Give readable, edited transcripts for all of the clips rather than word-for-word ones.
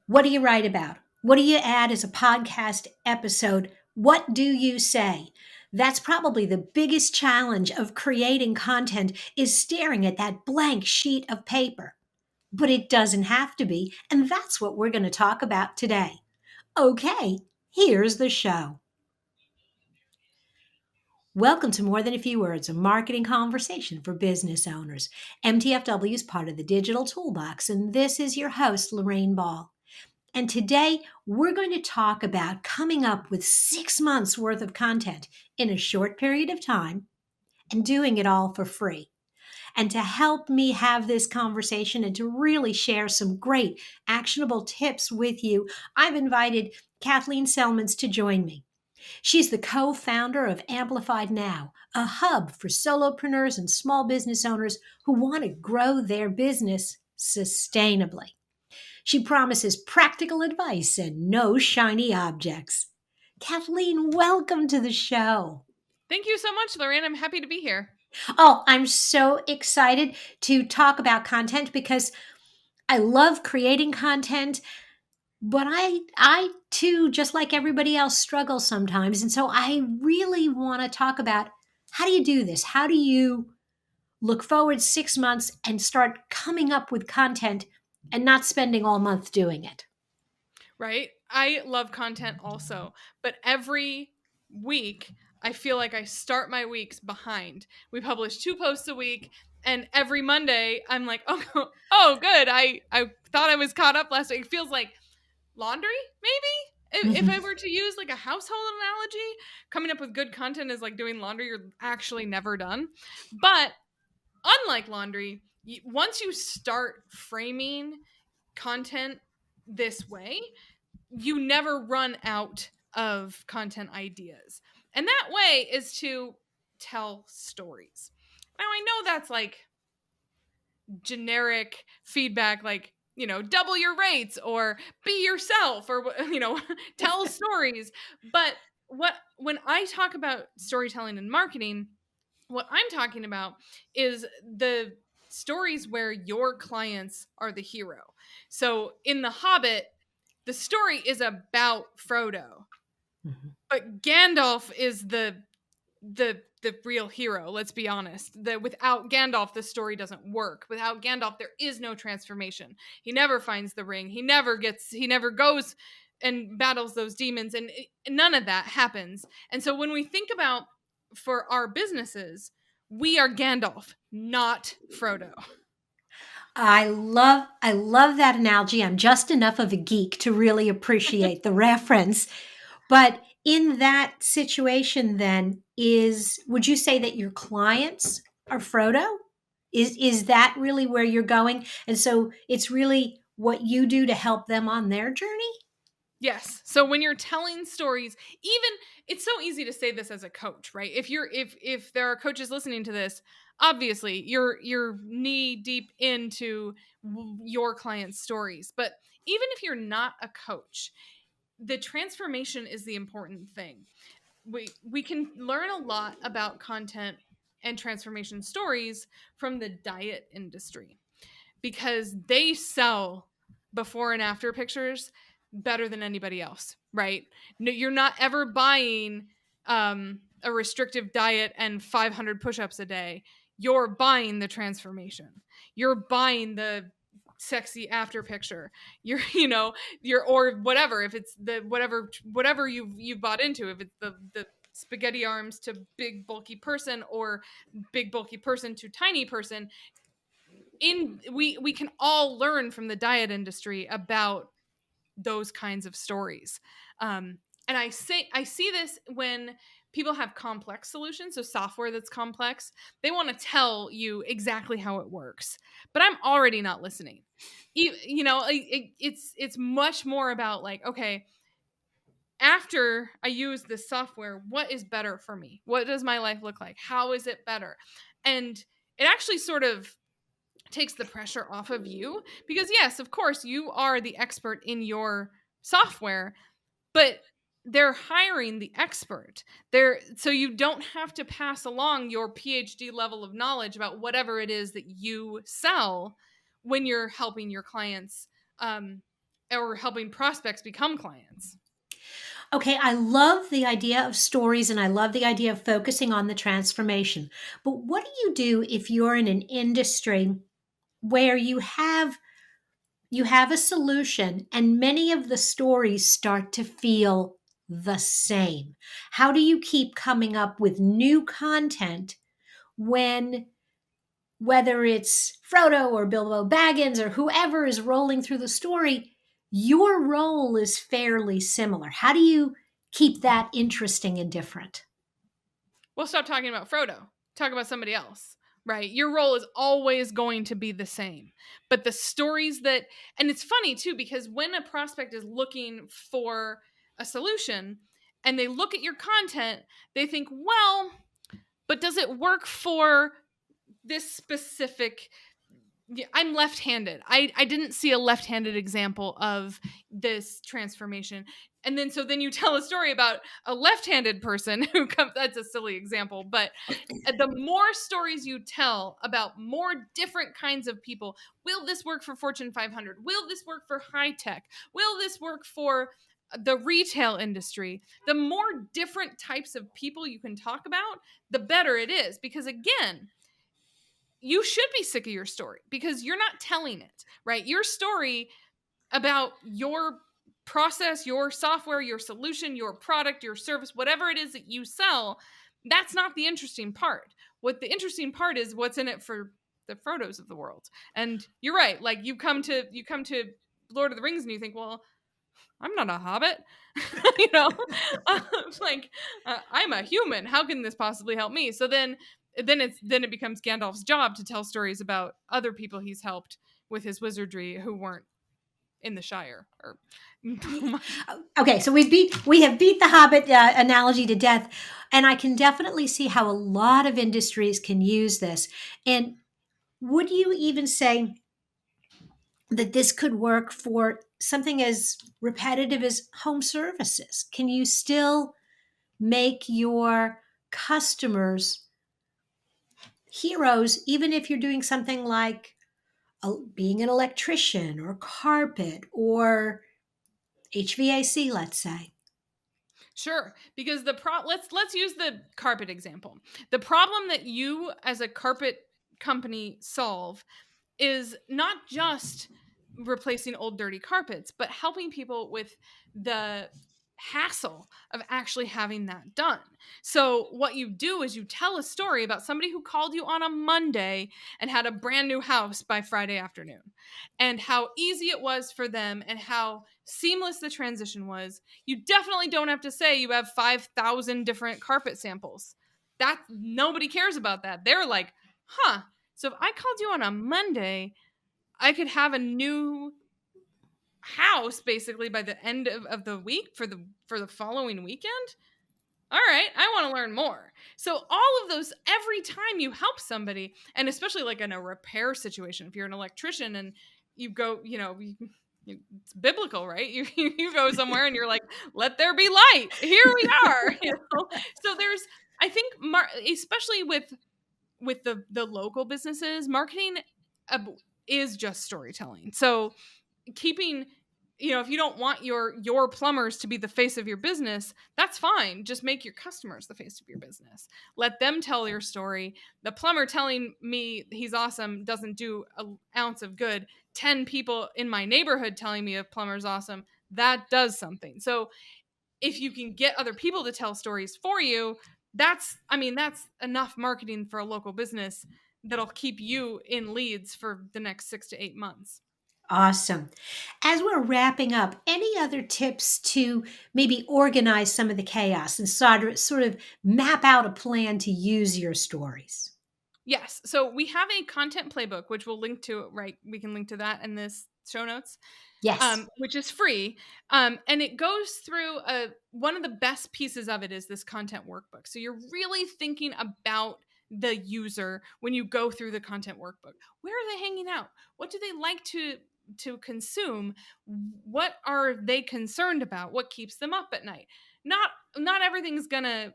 What do you write about? What do you add as a podcast episode? What do you say? That's probably the biggest challenge of creating content is staring at that blank sheet of paper. But it doesn't have to be, and that's what we're going to talk about today. Okay, here's the show. Welcome to More Than a Few Words, a marketing conversation for business owners. MTFW is part of the Digital Toolbox, and this is your host, Lorraine Ball. And today we're going to talk about coming up with 6 months worth of content in a short period of time and doing it all for free. And to help me have this conversation and to really share some great actionable tips with you, I've invited Kathleen Celmins to join me. She's the co-founder of Amplified Now, a hub for solopreneurs and small business owners who want to grow their business sustainably. She promises practical advice and no shiny objects. Kathleen, welcome to the show. Thank you so much, Lorraine. I'm happy to be here. Oh, I'm so excited to talk about content because I love creating content, but I too, just like everybody else, struggle sometimes. And so I really want to talk about how do you do this? How do you look forward 6 months and start coming up with content and not spending all month doing it? Right? I love content also, but every week I feel like I start my weeks behind. We publish 2 posts a week, and every Monday I'm like, oh, good. I thought I was caught up last week. It feels like laundry, maybe. If I were to use like a household analogy, coming up with good content is like doing laundry. You're actually never done. But unlike laundry, once you start framing content this way, you never run out of content ideas. And that way is to tell stories. Now, I know that's like generic feedback, like, double your rates or be yourself or, tell stories. But when I talk about storytelling and marketing, what I'm talking about is the stories where your clients are the hero. So in The Hobbit, the story is about Frodo, but Gandalf is the real hero. Let's be honest. Without Gandalf, the story doesn't work. Without Gandalf, there is no transformation. He never finds the ring. He never goes and battles those demons, and none of that happens. And so when we think about for our businesses, we are Gandalf, not Frodo. I love that analogy. I'm just enough of a geek to really appreciate the reference. But in that situation then would you say that your clients are Frodo? Is that really where you're going? And so it's really what you do to help them on their journey? Yes. So when you're telling stories, even it's so easy to say this as a coach, right? If there are coaches listening to this, obviously you're knee deep into your clients' stories. But even if you're not a coach, the transformation is the important thing. We can learn a lot about content and transformation stories from the diet industry because they sell before and after pictures better than anybody else, right? No, you're not ever buying a restrictive diet and 500 push-ups a day. You're buying the transformation. You're buying the sexy after picture. You're or whatever, if it's the whatever you've bought into, if it's the spaghetti arms to big bulky person or big bulky person to tiny person. We can all learn from the diet industry about those kinds of stories. And I see this when people have complex solutions, so software that's complex. They want to tell you exactly how it works, but I'm already not listening. It's much more about like, okay, after I use this software, what is better for me? What does my life look like? How is it better? And it actually sort of takes the pressure off of you because yes, of course, you are the expert in your software, but they're hiring the expert there, so you don't have to pass along your PhD level of knowledge about whatever it is that you sell when you're helping your clients or helping prospects become clients. Okay, I love the idea of stories and I love the idea of focusing on the transformation. But what do you do if you're in an industry where you have a solution and many of the stories start to feel the same? How do you keep coming up with new content when, whether it's Frodo or Bilbo Baggins or whoever is rolling through the story, your role is fairly similar? How do you keep that interesting and different? We'll stop talking about Frodo. Talk about somebody else, right? Your role is always going to be the same. But the stories that, and it's funny too, because when a prospect is looking for a solution and they look at your content, they think, well, but does it work for this specific, I'm left-handed. I didn't see a left-handed example of this transformation. And then so then you tell a story about a left-handed person who comes, that's a silly example, but the more stories you tell about more different kinds of people, will this work for Fortune 500? Will this work for high tech? Will this work for the retail industry? The more different types of people you can talk about, the better it is, because again, you should be sick of your story because you're not telling it, right? Your story about your process, your software, your solution, your product, your service, whatever it is that you sell, that's not the interesting part. What the interesting part is what's in it for the Frodos of the world. And you're right, like you come to Lord of the Rings and you think, well, I'm not a hobbit. you know, like I'm a human. How can this possibly help me? So then it becomes Gandalf's job to tell stories about other people he's helped with his wizardry who weren't in the Shire. Or Okay, so we have beat the Hobbit analogy to death, and I can definitely see how a lot of industries can use this. And would you even say that this could work for something as repetitive as home services? Can you still make your customers heroes, even if you're doing something like being an electrician or carpet or HVAC, let's say? Sure, because let's use the carpet example. The problem that you as a carpet company solve is not just replacing old dirty carpets, but helping people with the hassle of actually having that done. So, what you do is you tell a story about somebody who called you on a Monday and had a brand new house by Friday afternoon, and how easy it was for them and how seamless the transition was. You definitely don't have to say you have 5,000 different carpet samples. That nobody cares about that. They're like, huh, so if I called you on a Monday, I could have a new house basically by the end of the week for the following weekend. All right, I want to learn more. So all of those, every time you help somebody, and especially like in a repair situation, if you're an electrician and you go, it's biblical, right? You go somewhere and you're like, let there be light. Here we are. So there's, I think, especially with the local businesses, marketing uh, is just storytelling. So keeping, if you don't want your plumbers to be the face of your business, that's fine. Just make your customers the face of your business. Let them tell your story. The plumber telling me he's awesome doesn't do an ounce of good. 10 people in my neighborhood telling me a plumber's awesome, that does something. So if you can get other people to tell stories for you, that's enough marketing for a local business that'll keep you in leads for the next 6 to 8 months. Awesome. As we're wrapping up, any other tips to maybe organize some of the chaos and sort of map out a plan to use your stories? Yes. So we have a content playbook, which we'll link to, right? We can link to that in this show notes, Yes. which is free. And it goes through one of the best pieces of it is this content workbook. So you're really thinking about the user when you go through the content workbook. Where are they hanging out? What do they like to consume? What are they concerned about? What keeps them up at night? Not everything's gonna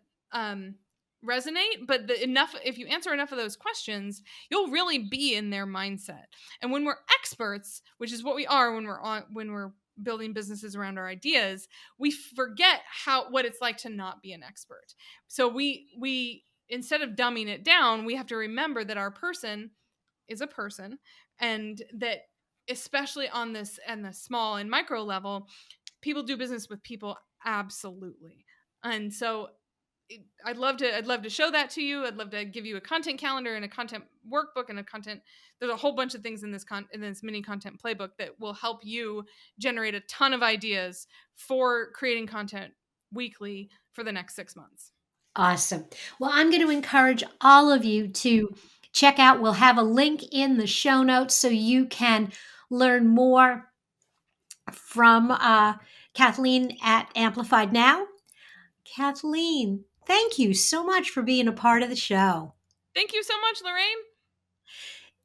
resonate, but if you answer enough of those questions, you'll really be in their mindset. And when we're experts, which is what we are when we're building businesses around our ideas, we forget what it's like to not be an expert. So we instead of dumbing it down, we have to remember that our person is a person, and that especially on this and the small and micro level, people do business with people, absolutely. And so I'd love to show that to you. I'd love to give you a content calendar and a content workbook and a content. There's a whole bunch of things in this mini content playbook that will help you generate a ton of ideas for creating content weekly for the next 6 months. Awesome. Well, I'm going to encourage all of you to check out. We'll have a link in the show notes so you can learn more from Kathleen at Amplified Now. Kathleen, thank you so much for being a part of the show. Thank you so much, Lorraine.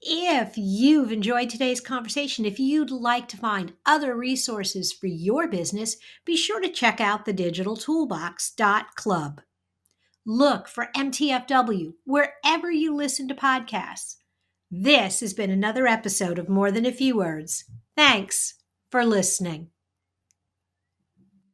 If you've enjoyed today's conversation, if you'd like to find other resources for your business, be sure to check out thedigitaltoolbox.club. Look for MTFW wherever you listen to podcasts. This has been another episode of More Than a Few Words. Thanks for listening.